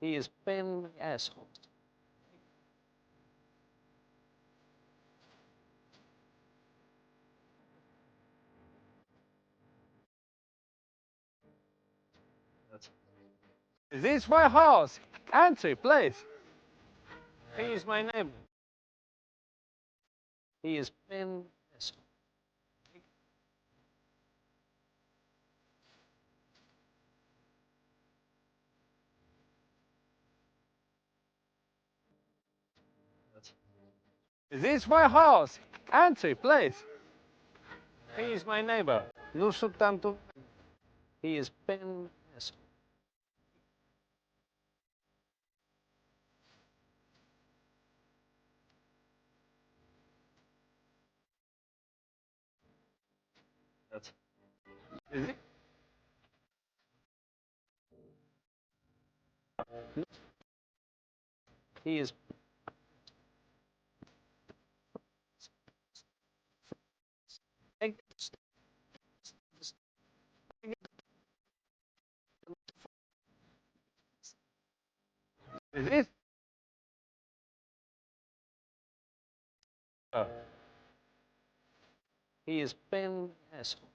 He is been asshole. Is this my house? Answer, please. He is my neighbor. He is been asshole. Is this my house? Answer, please. He is my neighbor. Lucu tanto. He is been asshole. Is it? He is. Is this? He is been asshole.